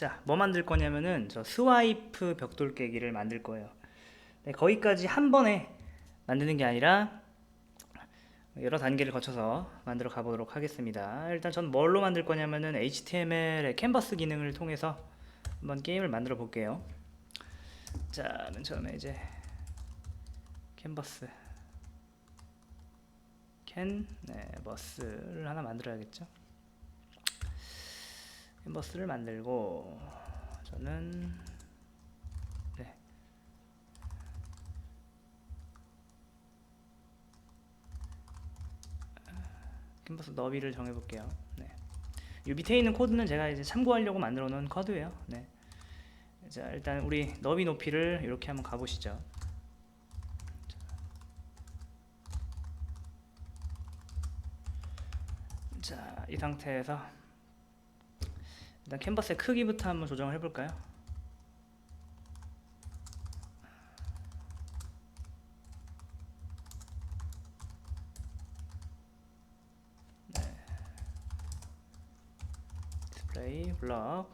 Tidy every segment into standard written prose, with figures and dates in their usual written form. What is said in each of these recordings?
자, 뭐 만들 거냐면은 저 스와이프 벽돌 깨기를 만들 거예요. 네, 거기까지 한 번에 만드는 게 아니라 여러 단계를 거쳐서 만들어 가보도록 하겠습니다. 일단 전 뭘로 만들 거냐면은 HTML의 캔버스 기능을 통해서 한번 게임을 만들어 볼게요. 자, 맨 처음에 이제 캔버스 버스를 하나 만들어야겠죠. 캔버스를 만들고 저는 네, 캔버스 너비를 정해 볼게요. 네. 이 밑에 있는 코드는 제가 이제 참고하려고 만들어 놓은 코드예요. 네. 자, 일단 우리 너비 높이를 이렇게 한번 가보시죠. 자, 이 상태에서 일단 캔버스의 크기부터 한번 조정을 해볼까요? 디스플레이 블럭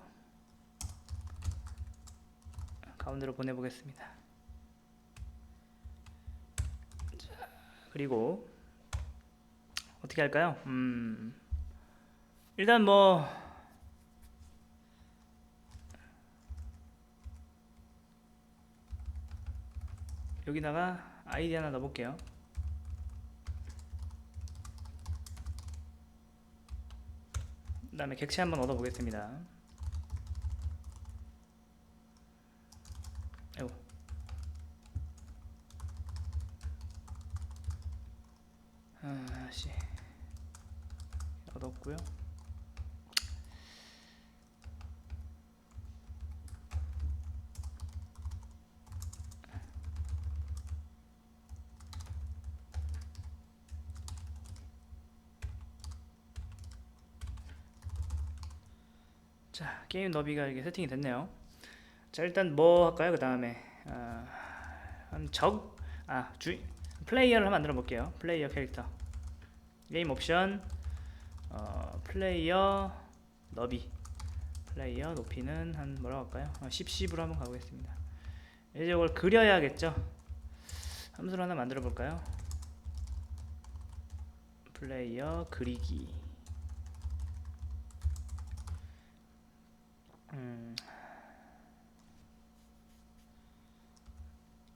가운데로 보내보겠습니다. 자, 그리고 어떻게 할까요? 일단 뭐 여기다가 아이디 하나 넣어볼게요. 그 다음에 객체 한번 얻어보겠습니다. 아이고. 얻었고요. 자, 게임 너비가 이렇게 세팅이 됐네요. 자, 일단 뭐 할까요? 그 다음에 플레이어를 한번 만들어 볼게요. 플레이어 캐릭터 게임 옵션 플레이어 너비 플레이어 높이는 한 뭐라고 할까요? 10으로 한번 가보겠습니다. 이제 이걸 그려야겠죠. 함수를 하나 만들어 볼까요? 플레이어 그리기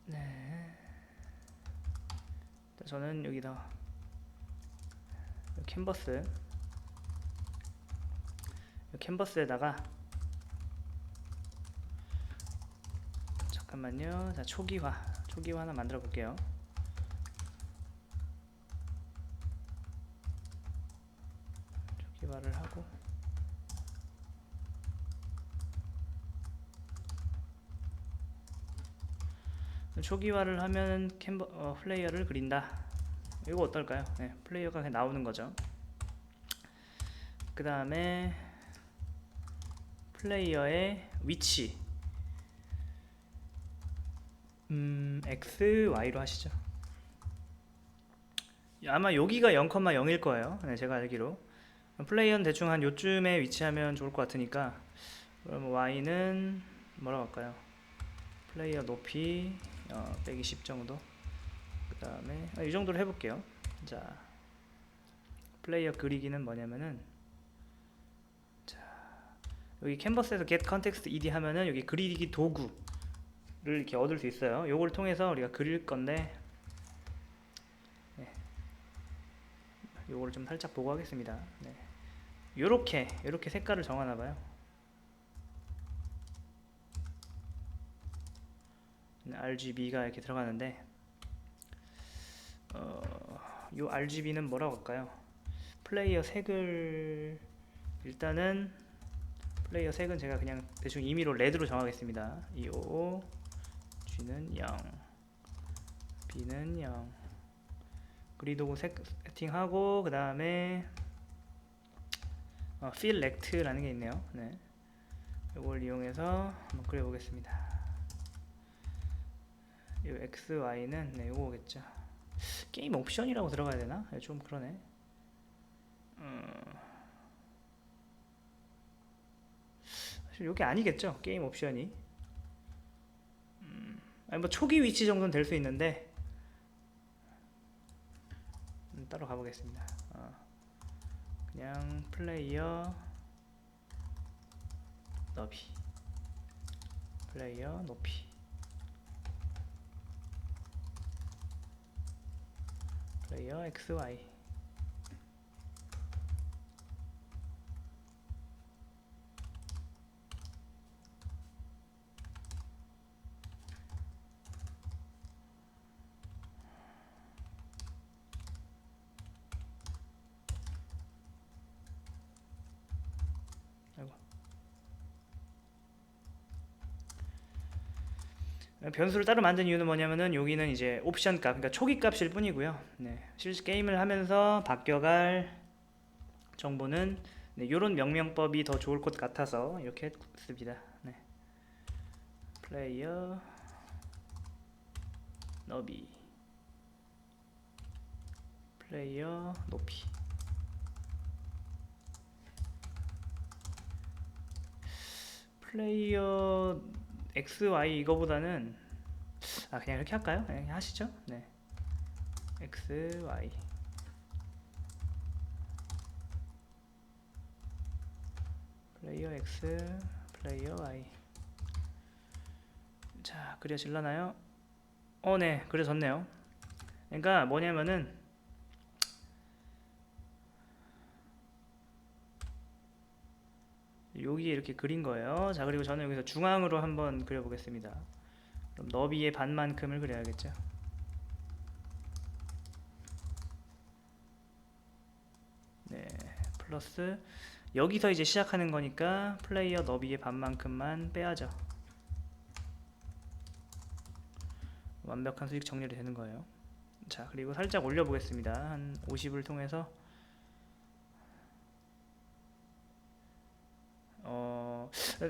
네. 저는 여기다 캔버스에다가 잠깐만요. 자, 초기화 하나 만들어 볼게요. 초기화를 하고 초기화를 하면 플레이어를 그린다. 이거 어떨까요? 네, 플레이어가 그냥 나오는 거죠. 그 다음에 플레이어의 위치 X, Y로 하시죠. 아마 여기가 0,0일 거예요. 네, 제가 알기로 플레이어는 대충 한 요쯤에 위치하면 좋을 것 같으니까 그럼 Y는 뭐라고 할까요? 플레이어 높이 빼기 10 정도. 그 다음에 이 정도로 해볼게요. 자, 플레이어 그리기는 뭐냐면은 자, 여기 캔버스에서 get context ed 하면은 여기 그리기 도구를 이렇게 얻을 수 있어요. 요걸 통해서 우리가 그릴 건데 네, 요거를 좀 살짝 보고 하겠습니다. 네. 요렇게 색깔을 정하나봐요. RGB가 이렇게 들어가는데 요 RGB는 뭐라고 할까요? 플레이어 색을 일단은 플레이어 색은 제가 그냥 대충 임의로 레드로 정하겠습니다. EO G는 0 B는 0 그리도구 세팅하고 그 다음에 Select라는 게 있네요. 네. 이걸 이용해서 한번 그려보겠습니다. 이 X, Y는 네, 요거겠죠. 게임 옵션이라고 들어가야 되나? 좀 그러네. 사실 이게 아니겠죠, 게임 옵션이. 아니 뭐 초기 위치 정도는 될 수 있는데 따로 가보겠습니다. 그냥 플레이어 너비, 플레이어 높이, 플레이어 XY. 변수를 따로 만든 이유는 뭐냐면은 여기는 이제 옵션 값, 그러니까 초기 값일 뿐이고요. 네, 실제 게임을 하면서 바뀌어갈 정보는 이런 명명법이 더 좋을 것 같아서 이렇게 했습니다. 네. 플레이어 너비, 플레이어 높이. 플레이어 XY 이거보다는 그냥 이렇게 할까요? 그냥 하시죠. 네. XY, 플레이어 X, 플레이어 Y. 자, 그려질라나요? 네, 그려졌네요. 그러니까 뭐냐면은 여기 이렇게 그린 거예요. 자, 그리고 저는 여기서 중앙으로 한번 그려보겠습니다. 그럼 너비의 반만큼을 그려야겠죠. 네, 플러스 여기서 이제 시작하는 거니까 플레이어 너비의 반만큼만 빼야죠. 완벽한 수직 정렬이 되는 거예요. 자, 그리고 살짝 올려 보겠습니다. 한 50을 통해서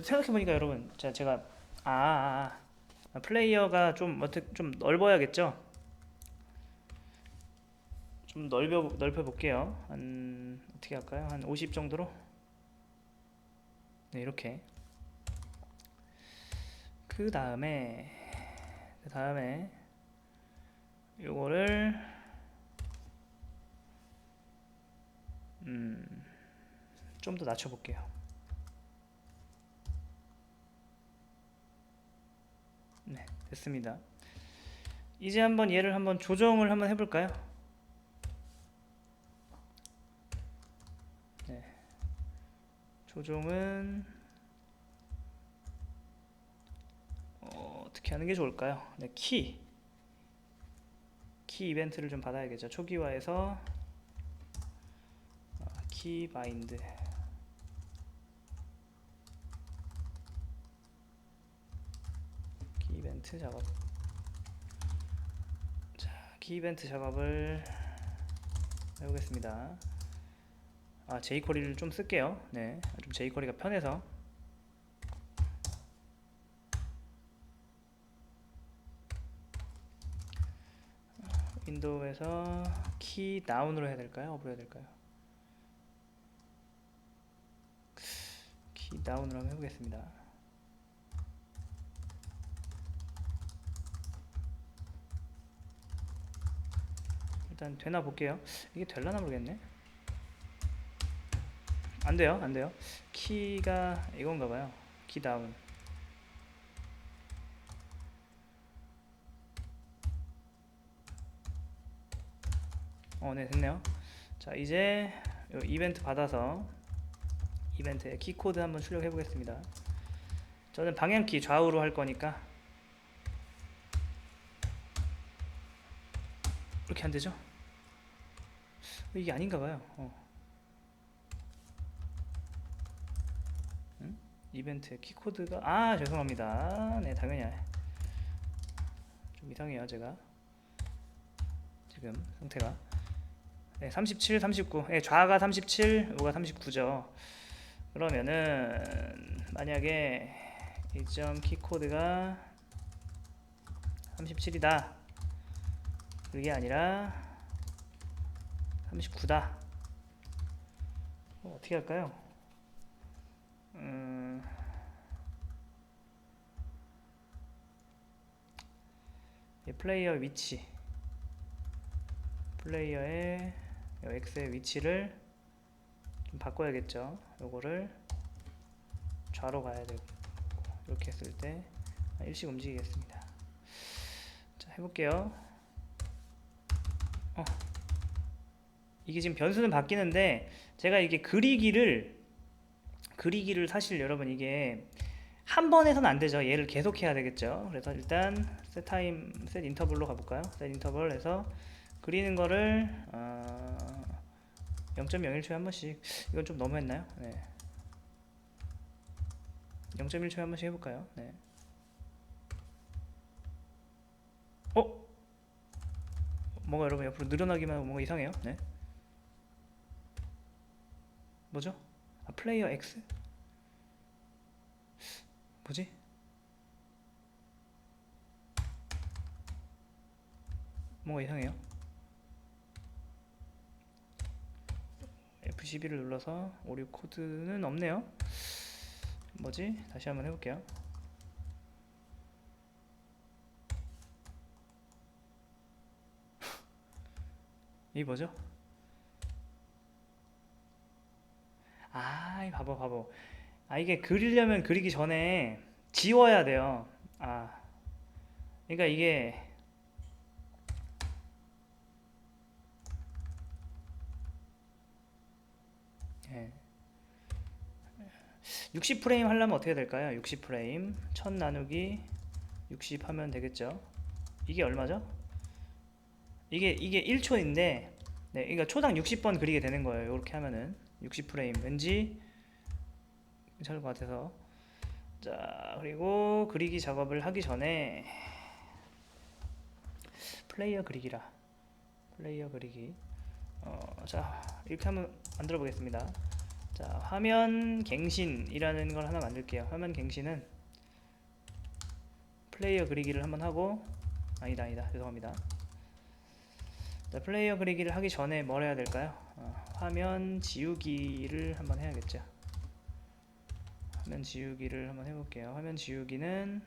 생각해보니까 여러분, 제가 플레이어가 좀 어떻게 좀 넓어야겠죠. 좀 넓혀 볼게요. 한 어떻게 할까요? 한 50 정도로. 네, 이렇게. 그 다음에 요거를 좀 더 낮춰 볼게요. 네, 됐습니다. 이제 한번 얘를 한번 조정을 한번 해볼까요? 네, 조정은 어떻게 하는 게 좋을까요? 네, 키 이벤트를 좀 받아야겠죠. 초기화해서 키 바인드, 키 이벤트 작업. 자, 키 이벤트 작업을 해보겠습니다. jQuery를 좀 쓸게요. 네, 좀 jQuery가 편해서. 윈도우에서 키 다운으로 해야 될까요? 업으로 해야 될까요? 키 다운으로 한번 해보겠습니다. 일단 되나 볼게요. 이게 될라나 모르겠네. 안 돼요. 키가 이건가 봐요. 키 다운. 네, 됐네요. 자, 이제 이벤트 받아서 이벤트에 키 코드 한번 출력해 보겠습니다. 저는 방향키 좌우로 할 거니까 이렇게 안 되죠? 이게 아닌가 봐요. 이벤트에 키 코드가 죄송합니다. 네, 당연히 좀 이상해요. 제가 지금 상태가 37, 39. 좌가 37, 우가 39죠. 그러면은 만약에 이 점 키 코드가 37이다. 그게 아니라 39다. 어떻게 할까요? 플레이어 위치, 플레이어의 X의 위치를 좀 바꿔야겠죠. 요거를 좌로 가야 되고, 이렇게 했을 때 일씩 움직이겠습니다. 자, 해볼게요. 이게 지금 변수는 바뀌는데 제가 이게 그리기를 사실 여러분 이게 한 번 해서는 안 되죠. 얘를 계속 해야 되겠죠. 그래서 일단 set 타임, set 인터벌로 가볼까요? set 인터벌 해서 그리는 거를 0.01초에 한 번씩, 이건 좀 너무했나요? 네. 0.1초에 한 번씩 해볼까요? 네. 뭔가 여러분 옆으로 늘어나기만 하고 뭔가 이상해요. 네. 뭐죠? 플레이어 X? 뭐지? 뭔가 이상해요. F12를 눌러서 오류 코드는 없네요. 뭐지? 다시 한번 해볼게요. 이게 뭐죠? 이 바보. 이게 그리려면 그리기 전에 지워야 돼요. 그러니까 이게 60프레임 하려면 어떻게 될까요? 60프레임 1000 나누기 60 하면 되겠죠. 이게 얼마죠? 이게 1초인데, 네, 그러니까 초당 60번 그리게 되는 거예요. 이렇게 하면은 60프레임 왠지 괜찮을 것 같아서. 자, 그리고 그리기 작업을 하기 전에 플레이어 그리기. 자, 이렇게 한번 만들어 보겠습니다. 자, 화면 갱신이라는 걸 하나 만들게요. 화면 갱신은 플레이어 그리기를 한번 하고, 아니다, 죄송합니다. 자, 플레이어 그리기를 하기 전에 뭘 해야 될까요? 화면 지우기를 한번 해야겠죠. 화면 지우기를 한번 해볼게요. 화면 지우기는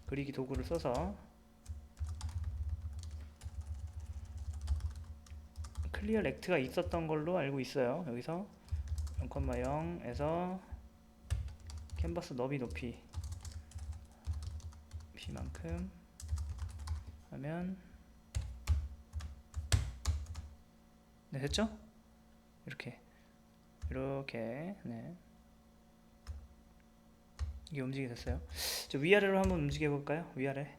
그리기 도구를 써서 클리어 렉트가 있었던 걸로 알고 있어요. 여기서 0,0에서 캔버스 너비 높이 B만큼 하면, 네, 됐죠? 이렇게 네, 이게 움직이 됐어요. 저 위아래로 한번 움직여 볼까요? 위아래.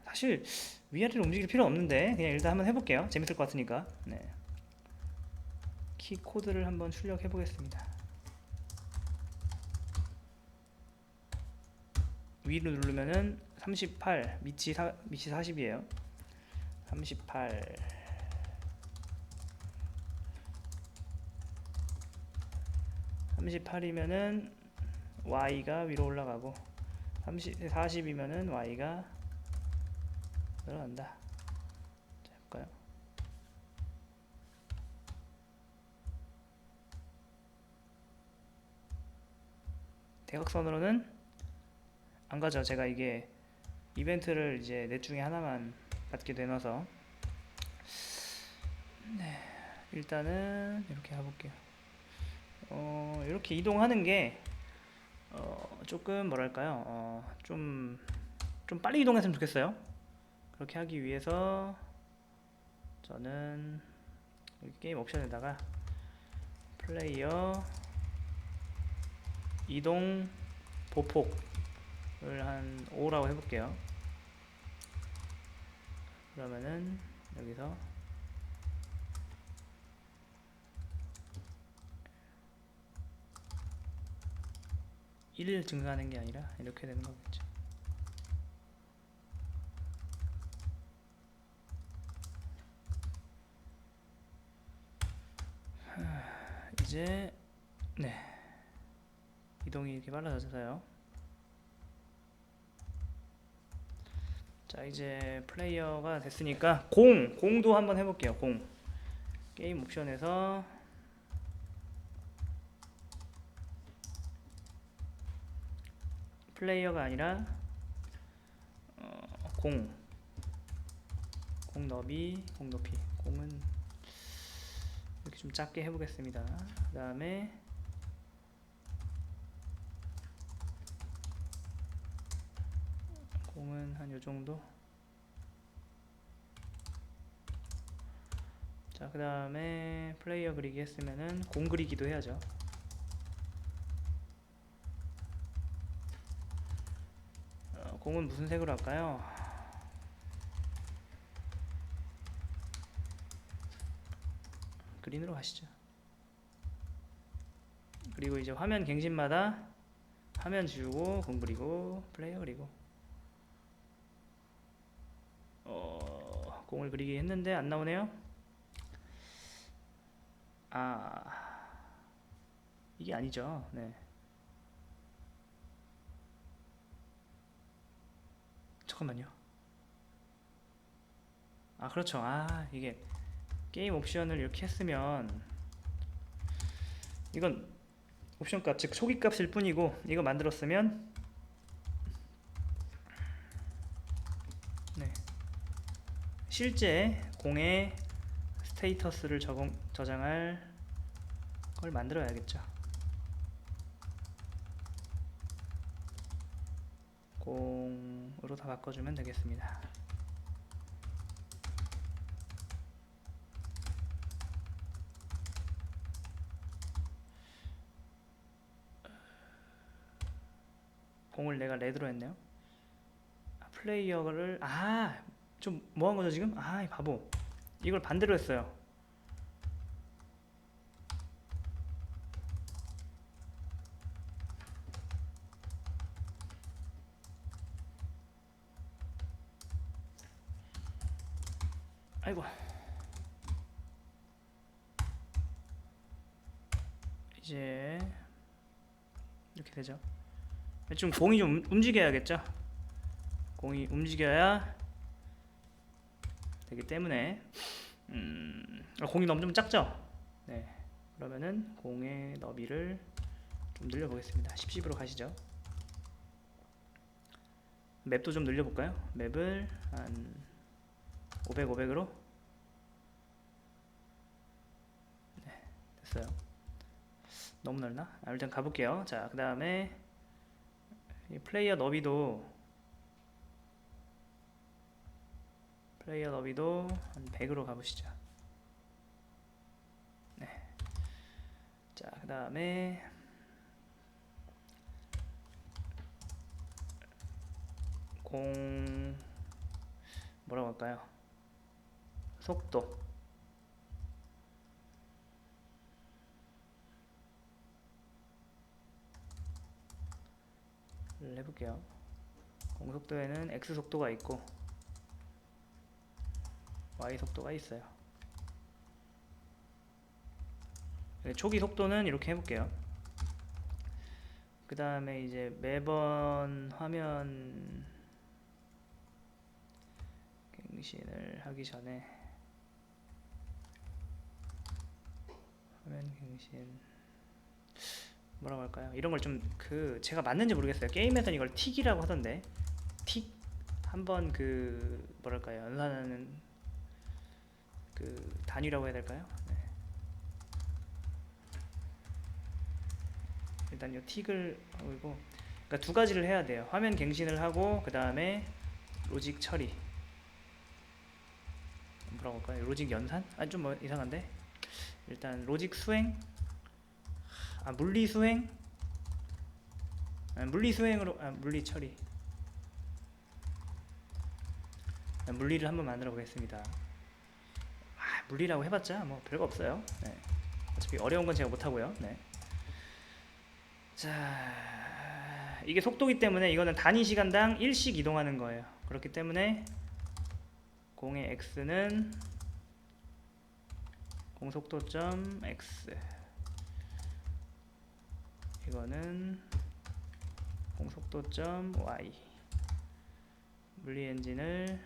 사실 위아래로 움직일 필요 없는데 그냥 일단 한번 해볼게요. 재밌을 것 같으니까. 네. 키 코드를 한번 출력해 보겠습니다. 위로 누르면은 38, 밑이 40이에요. 38. 38이면은 Y가 위로 올라가고 40이면은 Y가 내려간다. 자, 해볼까요? 대각선으로는 안 가죠. 제가 이게 이벤트를 이제 넷 중에 하나만 받게 되어서, 네, 일단은 이렇게 해볼게요. 이렇게 이동하는 게 조금 뭐랄까요? 좀 빨리 이동했으면 좋겠어요. 그렇게 하기 위해서 저는 여기 게임 옵션에다가 플레이어 이동 보폭을 한 5라고 해볼게요. 그러면은 여기서 일 증가하는 게 아니라 이렇게 되는 거겠죠. 이제, 네, 이동이 이렇게 빨라졌어요. 자, 이제 플레이어가 됐으니까 공도 한번 해볼게요. 공 게임 옵션에서 플레이어가 아니라 공 너비, 공 높이. 공은 이렇게 좀 작게 해보겠습니다. 그 다음에 공은 한 요정도. 자, 그 다음에 플레이어 그리기 했으면은 공 그리기도 해야죠. 공은 무슨 색으로 할까요? 그린으로 가시죠. 그리고 이제 화면 갱신마다 화면 지우고 공 그리고 플레이어 그리고 공을 그리기 했는데 안 나오네요. 이게 아니죠. 네. 잠깐만요. 그렇죠. 이게 게임 옵션을 이렇게 했으면 이건 옵션 값, 즉 초기 값일 뿐이고, 이거 만들었으면 네, 실제 공의 스테이터스를 저장할 걸 만들어야겠죠. 공으로 다 바꿔주면 되겠습니다. 공을 내가 레드로 했네요. 플레이어를 좀 뭐한 거죠 지금? 이 바보. 이걸 반대로 했어요. 아이고. 이제 이렇게 되죠. 좀 공이 좀 움직여야겠죠. 공이 움직여야 되기 때문에 공이 너무 좀 작죠. 네, 그러면은 공의 너비를 좀 늘려보겠습니다. 10으로 가시죠. 맵도 좀 늘려볼까요? 맵을 한 500, 500으로. 네, 됐어요. 너무 넓나? 일단 가볼게요. 자, 그 다음에 플레이어 너비도 한 100으로 가보시죠. 네. 자, 그 다음에 공 뭐라고 할까요? 속도 해볼게요. 공 속도에는 X 속도가 있고 Y 속도가 있어요. 초기 속도는 이렇게 해볼게요. 그 다음에 이제 매번 화면 갱신을 하기 전에 화면 갱신 뭐라고 할까요? 이런 걸 좀 제가 맞는지 모르겠어요. 게임에서는 이걸 틱이라고 하던데, 틱 한번 뭐랄까요? 연산하는 단위라고 해야 될까요? 네. 일단 이 틱을 하고, 그러니까 두 가지를 해야 돼요. 화면 갱신을 하고 그 다음에 로직 처리. 뭐라고 할까요? 로직 연산? 좀 뭐 이상한데. 일단 로직 수행, 물리 수행, 물리 수행으로 물리 처리. 물리를 한번 만들어 보겠습니다. 물리라고 해봤자 뭐 별거 없어요. 네. 어차피 어려운 건 제가 못하고요. 네. 자, 이게 속도기 때문에 이거는 단위 시간당 1씩 이동하는 거예요. 그렇기 때문에 공의 x는 공속도점 x, 이거는 공속도점 y, 물리 엔진을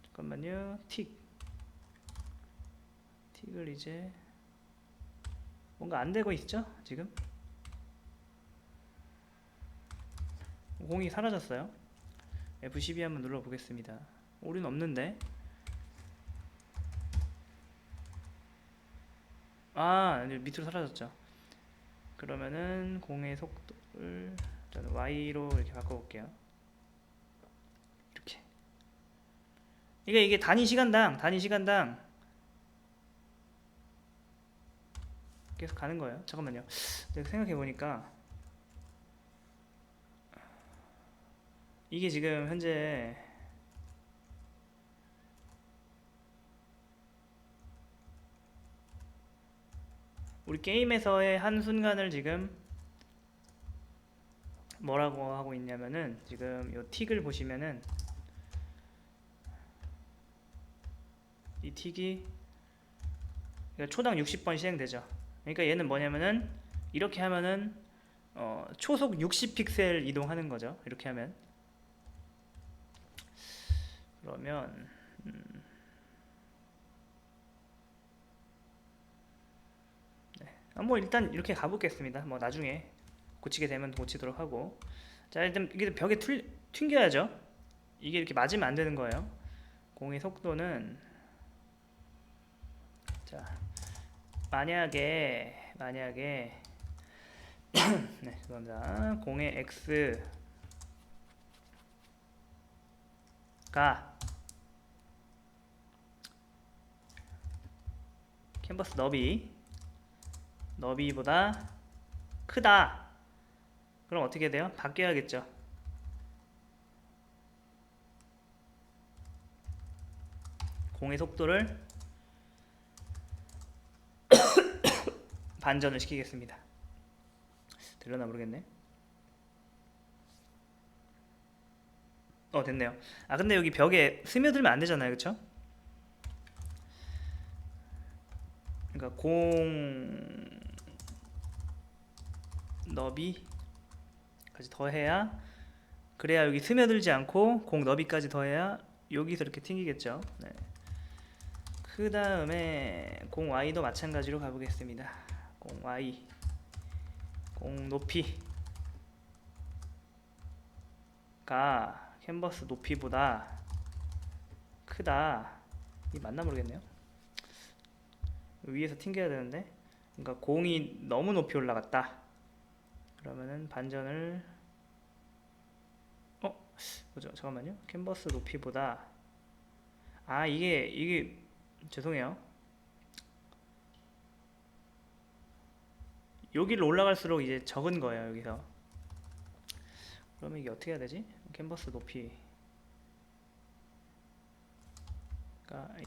잠깐만요. 틱을 이제 뭔가 안 되고 있죠? 지금 공이 사라졌어요. F12 한번 눌러 보겠습니다. 오류는 없는데. 아, 밑으로 사라졌죠. 그러면은 공의 속도를 저는 Y로 이렇게 바꿔볼게요. 이렇게. 이게 단위 시간당 계속 가는 거예요. 잠깐만요. 내가 생각해 보니까 이게 지금 현재 우리 게임에서의 한 순간을 지금 뭐라고 하고 있냐면은 지금 요 틱을 보시면은 이 틱이 초당 60번 실행되죠. 그러니까 얘는 뭐냐면은 이렇게 하면은 초속 60픽셀 이동하는 거죠. 이렇게 하면 그러면 뭐 일단 이렇게 가보겠습니다. 뭐 나중에 고치게 되면 고치도록 하고. 자, 일단 이게 벽에 튕겨야죠. 이게 이렇게 맞으면 안 되는 거예요. 공의 속도는 자, 만약에 네, 죄송합니다. 공의 x가 캔버스 너비보다 크다. 그럼 어떻게 돼요? 바뀌어야겠죠. 공의 속도를 반전을 시키겠습니다. 들렸나 모르겠네. 됐네요. 아, 근데 여기 벽에 스며들면 안 되잖아요. 그쵸? 그러니까 공 너비까지 더해야, 그래야 여기 스며들지 않고 공 너비까지 더해야 여기서 이렇게 튕기겠죠. 네. 그 다음에 공 Y도 마찬가지로 가보겠습니다. 공 Y, 공 높이가 캔버스 높이보다 크다. 이게 맞나 모르겠네요. 위에서 튕겨야 되는데, 그러니까 공이 너무 높이 올라갔다. 그러면은 반전을 뭐죠? 잠깐만요. 캔버스 높이보다 이게 죄송해요. 여기를 올라갈수록 이제 적은 거예요. 여기서. 그러면 이게 어떻게 해야 되지? 캔버스 높이가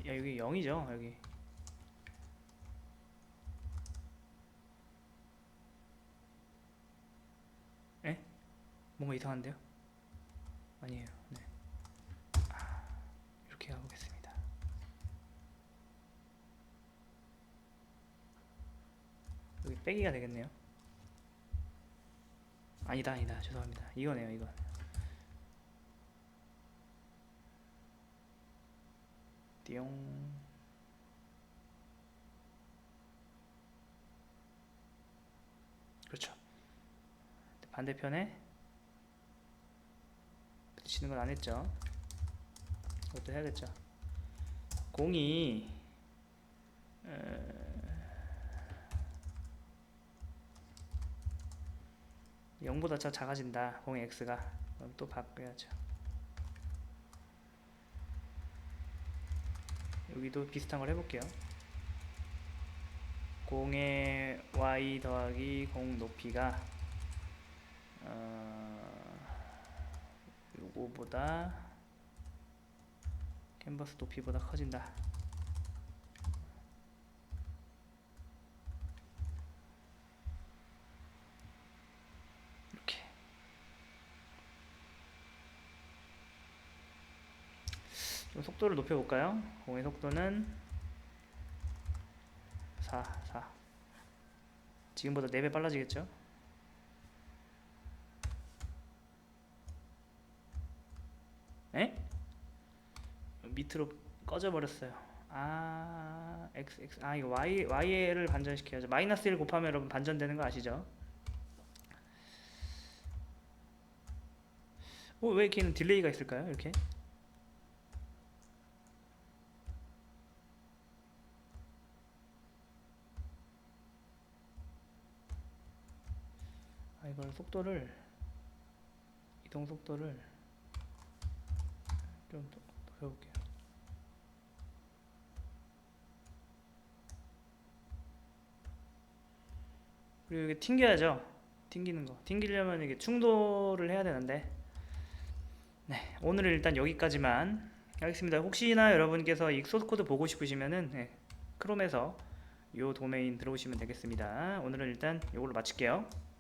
여기 0이죠. 여기. 에? 뭔가 이상한데요? 아니에요. 네. 이렇게 가보겠습니다. 여기 빼기가 되겠네요. 아니다. 죄송합니다. 이거네요. 이거. 띠용. 그렇죠. 반대편에 붙이는 건 안 했죠. 이것도 해야겠죠. 공이 0보다 작아진다. 공의 x가. 그럼 또 바꿔야죠. 여기도 비슷한 걸 해볼게요. 공의 y 더하기 공 높이가 요거보다 캔버스 높이보다 커진다. 이렇게. 좀 속도를 높여볼까요? 공의 속도는 4. 지금보다 4배 빨라지겠죠? 밑으로 꺼져 버렸어요. 이거 y를 반전시켜야죠. 마이너스 1 곱하면 여러분 반전되는 거 아시죠? 왜 이렇게 딜레이가 있을까요? 이렇게? 이걸 이동 속도를 좀 높여볼게요. 그리고 이게 튕겨야죠. 튕기는 거. 튕기려면 이게 충돌을 해야 되는데, 네, 오늘은 일단 여기까지만 하겠습니다. 혹시나 여러분께서 이 소스 코드 보고 싶으시면은 크롬에서 요 도메인 들어오시면 되겠습니다. 오늘은 일단 이걸로 마칠게요.